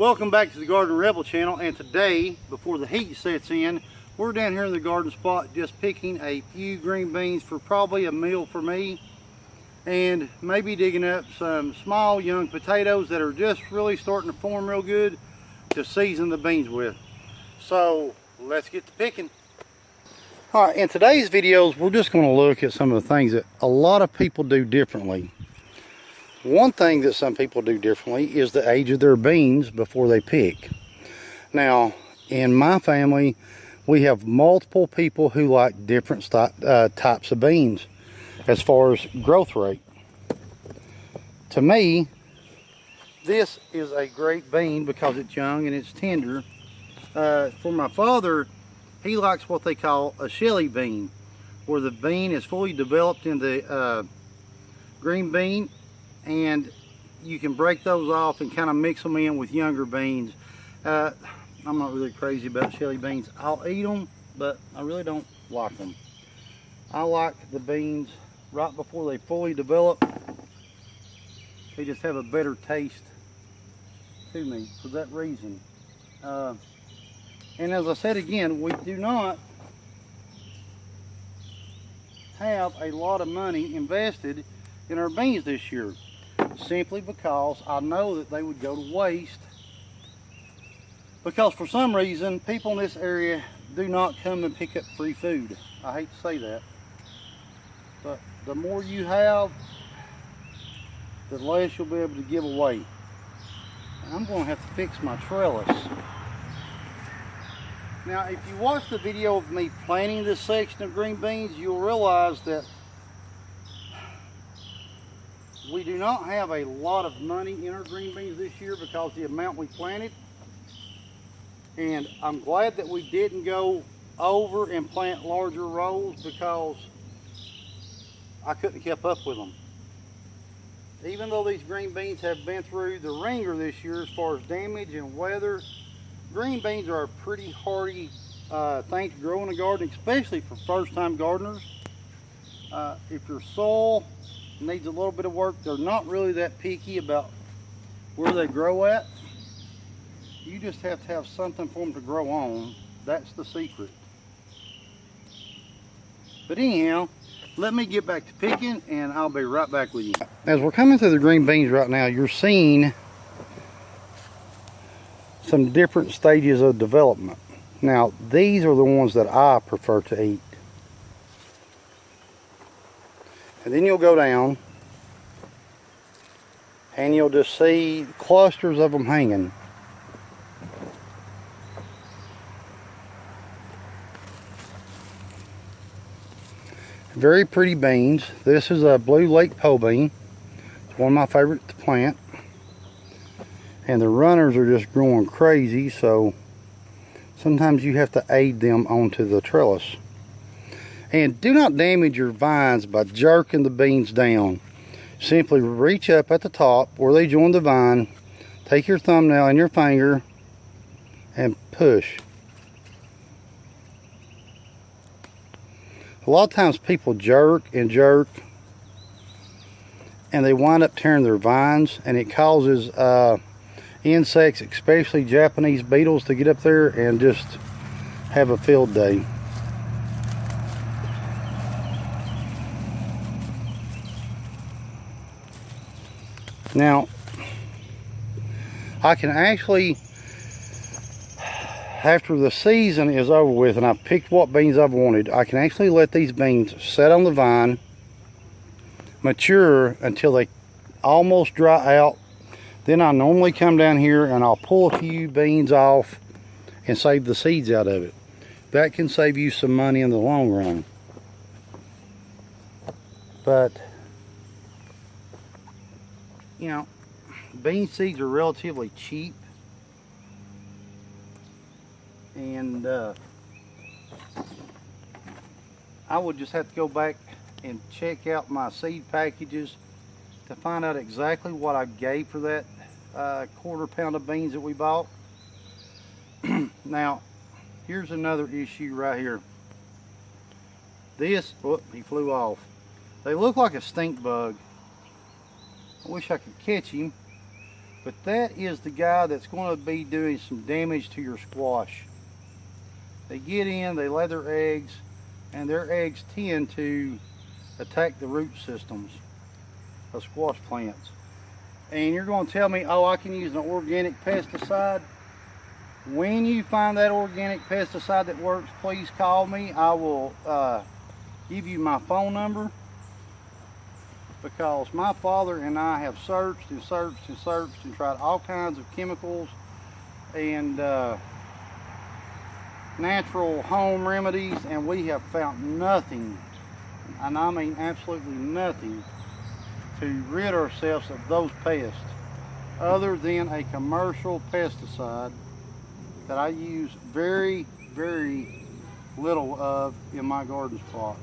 Welcome back to the Garden Rebel channel, and today, before the heat sets in, we're down here in the garden spot just picking a few green beans for probably a meal for me, and maybe digging up some small young potatoes that are just really starting to form real good to season the beans with. So let's get to picking. Alright, in today's videos we're just going to look at some of the things that a lot of people do differently. One thing that some people do differently is the age of their beans before they pick. Now, in my family, we have multiple people who like different types of beans as far as growth rate. To me, this is a great bean because it's young and it's tender. For my father, he likes what they call a shelly bean, where the bean is fully developed in the green bean, and you can break those off and kind of mix them in with younger beans. I'm not really crazy about shelly beans. I'll eat them, but I really don't like them. I like the beans right before they fully develop. They just have a better taste to me for that reason. And as I said again, we do not have a lot of money invested in our beans this year, simply because I know that they would go to waste, because for some reason people in this area do not come and pick up free food. I hate to say that, but the more you have, the less you'll be able to give away. I'm going to have to fix my trellis. Now, if you watch the video of me planting this section of green beans, you'll realize that we do not have a lot of money in our green beans this year because of the amount we planted. And I'm glad that we didn't go over and plant larger rows, because I couldn't keep up with them. Even though these green beans have been through the ringer this year as far as damage and weather, green beans are a pretty hardy thing to grow in a garden, especially for first-time gardeners. If your soil needs a little bit of work, they're not really that picky about where they grow at. You just have to have something for them to grow on. That's the secret. But anyhow, let me get back to picking and I'll be right back with you. As we're coming through the green beans right now, you're seeing some different stages of development. Now, these are the ones that I prefer to eat. And then you'll go down and you'll just see clusters of them hanging. Very pretty beans. This is a blue lake pole bean. It's one of my favorites to plant. And the runners are just growing crazy, so sometimes you have to aid them onto the trellis. And do not damage your vines by jerking the beans down. Simply reach up at the top where they join the vine, take your thumbnail and your finger and push. A lot of times people jerk and jerk and they wind up tearing their vines, and it causes insects, especially Japanese beetles, to get up there and just have a field day. Now, I can actually, after the season is over with and I've picked what beans I've wanted, I can actually let these beans set on the vine, mature until they almost dry out. Then I normally come down here and I'll pull a few beans off and save the seeds out of it. That can save you some money in the long run. But you know, bean seeds are relatively cheap, and I would just have to go back and check out my seed packages to find out exactly what I gave for that quarter pound of beans that we bought. Now, here's another issue right here. This, oh, he flew off. They look like a stink bug. I wish I could catch him, but that is the guy that's going to be doing some damage to your squash. They get in, they lay their eggs, and their eggs tend to attack the root systems of squash plants. And you're going to tell me, oh, I can use an organic pesticide. When you find that organic pesticide that works, please call me. I will give you my phone number, because my father and I have searched and searched and searched and tried all kinds of chemicals and natural home remedies, and we have found nothing, and I mean absolutely nothing, to rid ourselves of those pests other than a commercial pesticide that I use very, very little of in my garden spot.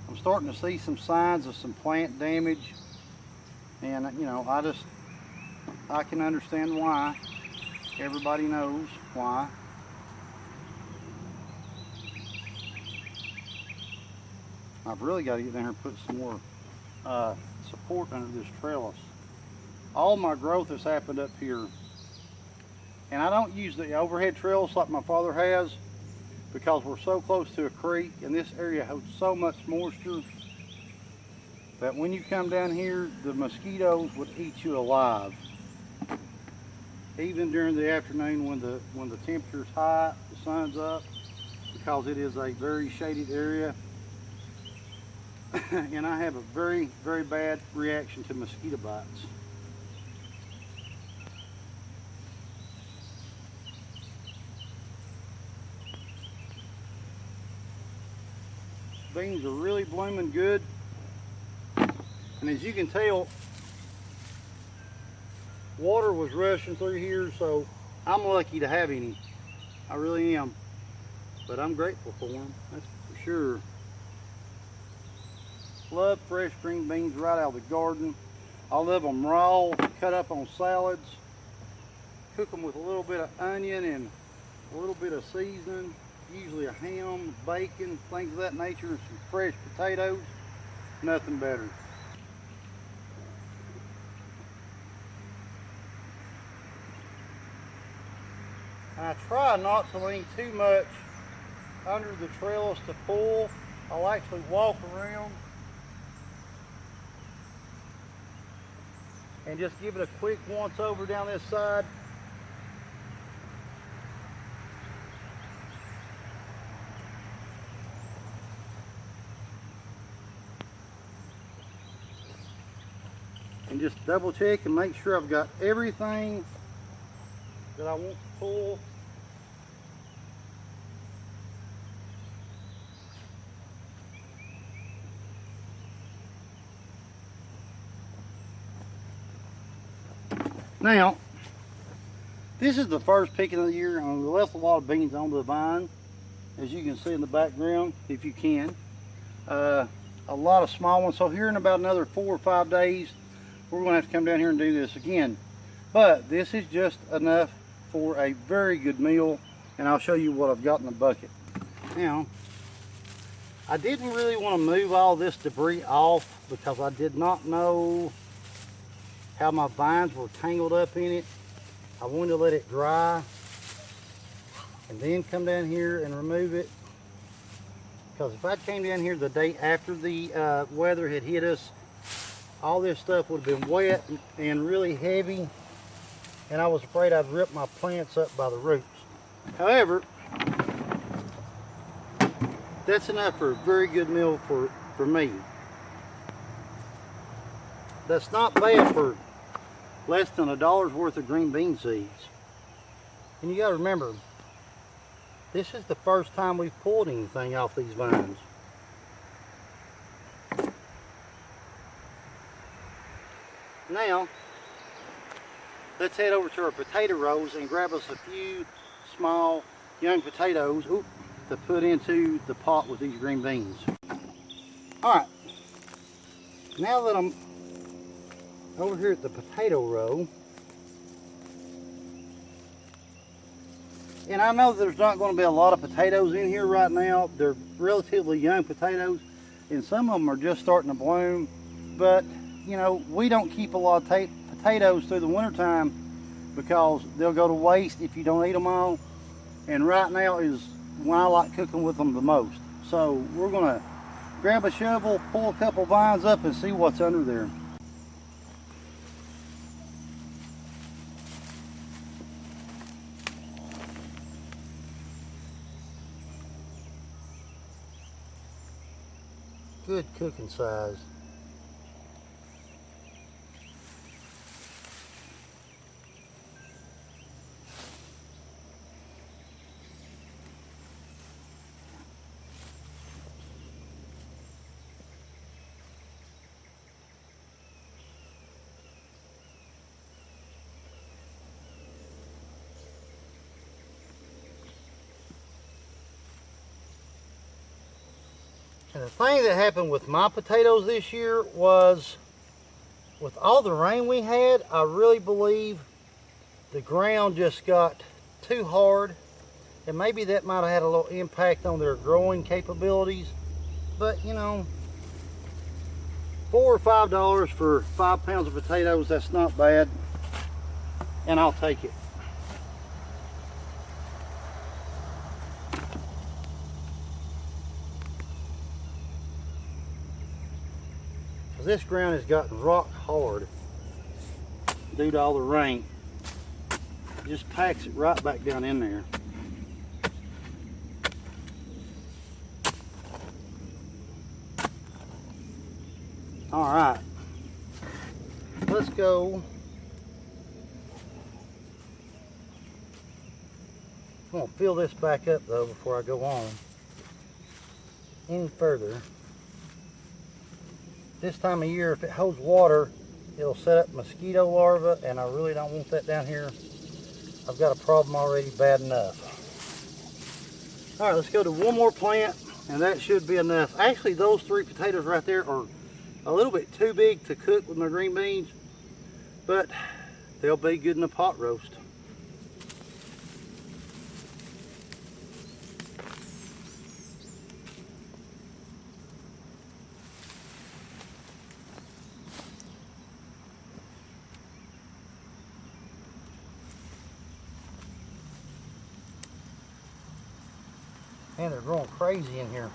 I'm starting to see some signs of some plant damage, and you know, I can understand why. Everybody knows why. I've really got to get down here and put some more support under this trellis. All my growth has happened up here, and I don't use the overhead trellis like my father has, because we're so close to a creek and this area holds so much moisture that when you come down here, the mosquitoes would eat you alive. Even during the afternoon when the temperature's high, the sun's up, because it is a very shaded area. And I have a very, very bad reaction to mosquito bites. Beans are really blooming good, and as you can tell, water was rushing through here, so I'm lucky to have any. I really am, but I'm grateful for them, that's for sure. Love fresh green beans right out of the garden. I love them raw, cut up on salads, cook them with a little bit of onion and a little bit of seasoning, usually a ham, bacon, things of that nature, and some fresh potatoes. Nothing better. I try not to lean too much under the trellis to pull. I'll actually walk around and just give it a quick once over down this side. And just double check and make sure I've got everything that I want to pull. Now, this is the first picking of the year, and we left a lot of beans on the vine, as you can see in the background, if you can. A lot of small ones. So here in about another 4 or 5 days, we're going to have to come down here and do this again. But this is just enough for a very good meal, and I'll show you what I've got in the bucket. Now, I didn't really want to move all this debris off because I did not know how my vines were tangled up in it. I wanted to let it dry and then come down here and remove it, because if I came down here the day after the weather had hit us, all this stuff would have been wet and really heavy, and I was afraid I'd rip my plants up by the roots. However, that's enough for a very good meal for me. That's not bad for less than $1 worth of green bean seeds. And you got to remember, this is the first time we've pulled anything off these vines. Now, let's head over to our potato rows and grab us a few small young potatoes to put into the pot with these green beans. Alright, now that I'm over here at the potato row, and I know there's not going to be a lot of potatoes in here right now. They're relatively young potatoes, and some of them are just starting to bloom, but you know, we don't keep a lot of potatoes through the wintertime because they'll go to waste if you don't eat them all. And right now is when I like cooking with them the most. So we're gonna grab a shovel, pull a couple vines up and see what's under there. Good cooking size. And the thing that happened with my potatoes this year was, with all the rain we had, I really believe the ground just got too hard, and maybe that might have had a little impact on their growing capabilities. But you know, $4 or $5 for 5 pounds of potatoes, that's not bad, and I'll take it. This ground has gotten rock hard due to all the rain. It just packs it right back down in there. All right, let's go. I'm gonna fill this back up though before I go on any further. This time of year, if it holds water, it'll set up mosquito larvae, and I really don't want that down here. I've got a problem already bad enough. All right, let's go to one more plant, and that should be enough. Actually, those 3 potatoes right there are a little bit too big to cook with my green beans, but they'll be good in a pot roast. Man, they're growing crazy in here.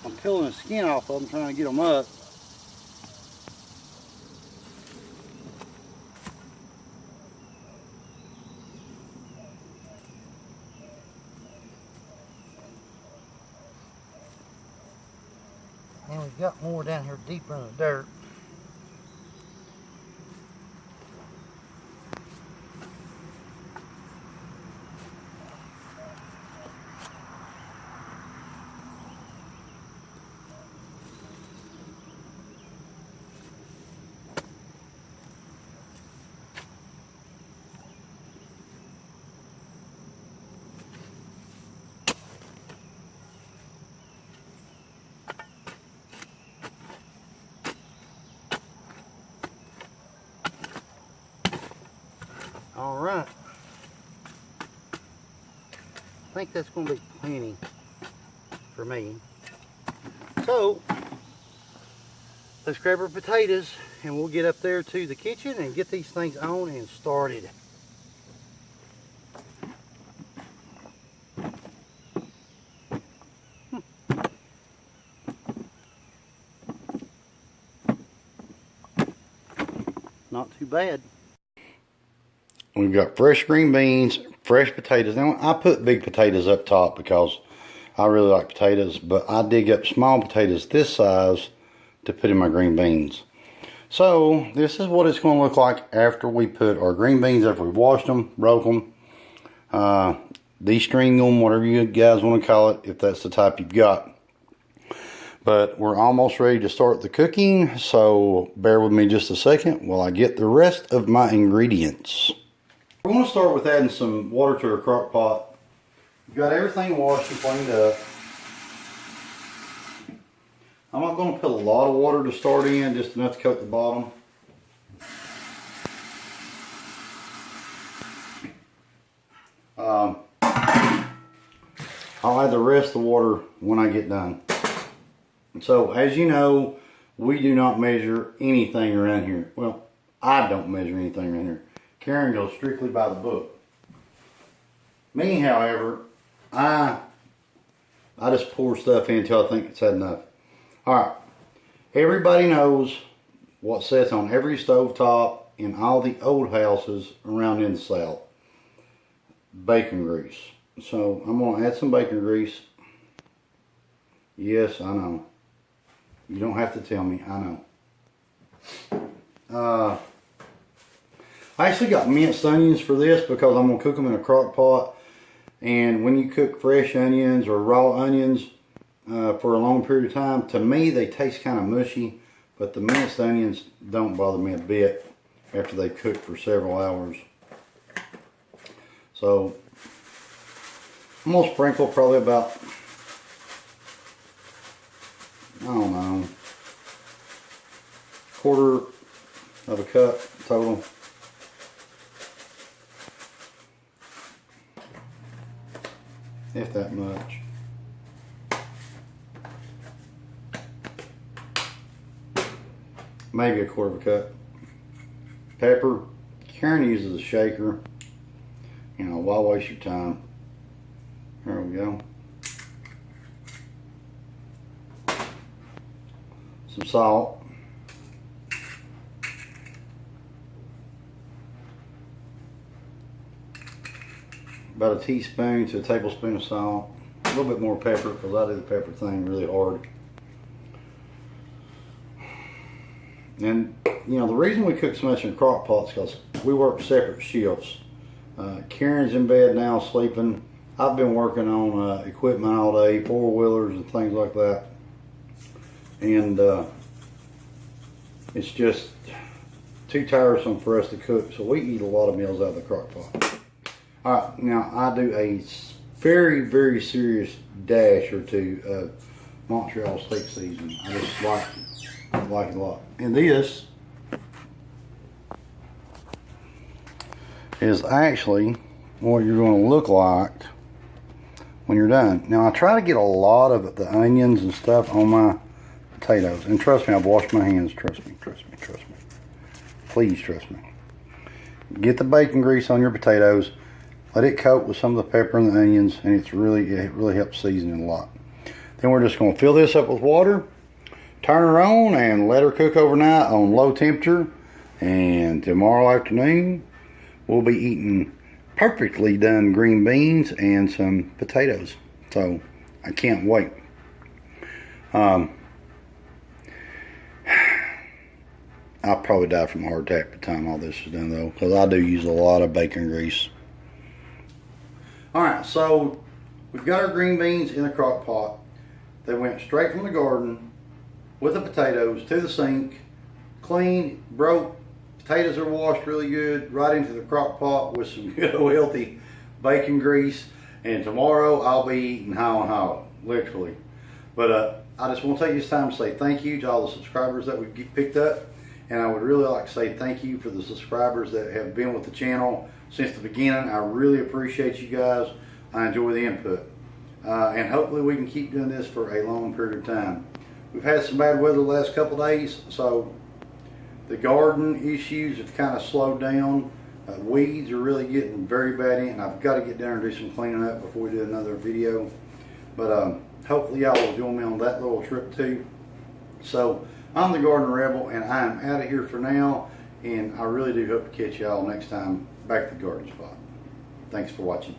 I'm peeling the skin off of them, trying to get them up. And we've got more down here deeper in the dirt. All right, I think that's going to be plenty for me. So let's grab our potatoes and we'll get up there to the kitchen and get these things on and started. Not too bad. We've got fresh green beans, fresh potatoes. Now, I put big potatoes up top because I really like potatoes, but I dig up small potatoes this size to put in my green beans. So, this is what it's going to look like after we put our green beans, after we've washed them, broke them, de-string them, whatever you guys want to call it, if that's the type you've got. But we're almost ready to start the cooking, so bear with me just a second while I get the rest of my ingredients. We're going to start with adding some water to our crock pot. We've got everything washed and cleaned up. I'm not going to put a lot of water to start in, just enough to coat the bottom. I'll add the rest of the water when I get done. So, as you know, we do not measure anything around here. Well, I don't measure anything around here. Karen goes strictly by the book. Me, however, I just pour stuff in until I think it's had enough. Alright, everybody knows what sits on every stovetop in all the old houses around in the South. Bacon grease. So, I'm going to add some bacon grease. Yes, I know. You don't have to tell me, I know. I actually got minced onions for this because I'm going to cook them in a crock pot. And when you cook fresh onions or raw onions for a long period of time, to me they taste kind of mushy. But the minced onions don't bother me a bit after they cook for several hours. So I'm going to sprinkle probably about, I don't know, quarter of a cup total. If that much. Maybe a quarter of a cup. Pepper. Karen uses a shaker. You know, why waste your time? There we go. Some salt. About a teaspoon to a tablespoon of salt. A little bit more pepper because I do the pepper thing really hard. And you know, the reason we cook so much in crock pots is because we work separate shifts. Karen's in bed now sleeping. I've been working on equipment all day, four-wheelers and things like that. And it's just too tiresome for us to cook, so we eat a lot of meals out of the crock pot. Alright, now I do a very, very serious dash or two of Montreal steak seasoning. I just like it a lot. And this is actually what you're going to look like when you're done. Now I try to get a lot of the onions and stuff on my potatoes. And trust me, I've washed my hands. Trust me, trust me, trust me. Please trust me. Get the bacon grease on your potatoes. Let it coat with some of the pepper and the onions, and it really helps season it a lot. Then we're just going to fill this up with water, turn her on, and let her cook overnight on low temperature. And tomorrow afternoon, we'll be eating perfectly done green beans and some potatoes. So I can't wait. I'll probably die from a heart attack by the time all this is done, though, because I do use a lot of bacon grease. Alright, so we've got our green beans in the crock pot. They went straight from the garden with the potatoes to the sink, clean, broke. Potatoes are washed really good, right into the crock pot with some good healthy bacon grease. And tomorrow I'll be eating high on hollow, literally. But I just want to take this time to say thank you to all the subscribers that we've picked up. And I would really like to say thank you for the subscribers that have been with the channel since the beginning. I really appreciate you guys. I enjoy the input. And hopefully we can keep doing this for a long period of time. We've had some bad weather the last couple days, so the garden issues have kind of slowed down. Weeds are really getting very bad in, and I've got to get down and do some cleaning up before we do another video. But hopefully y'all will join me on that little trip too. So I'm the Garden Rebel, and I am out of here for now. And I really do hope to catch y'all next time back at the garden spot. Thanks for watching.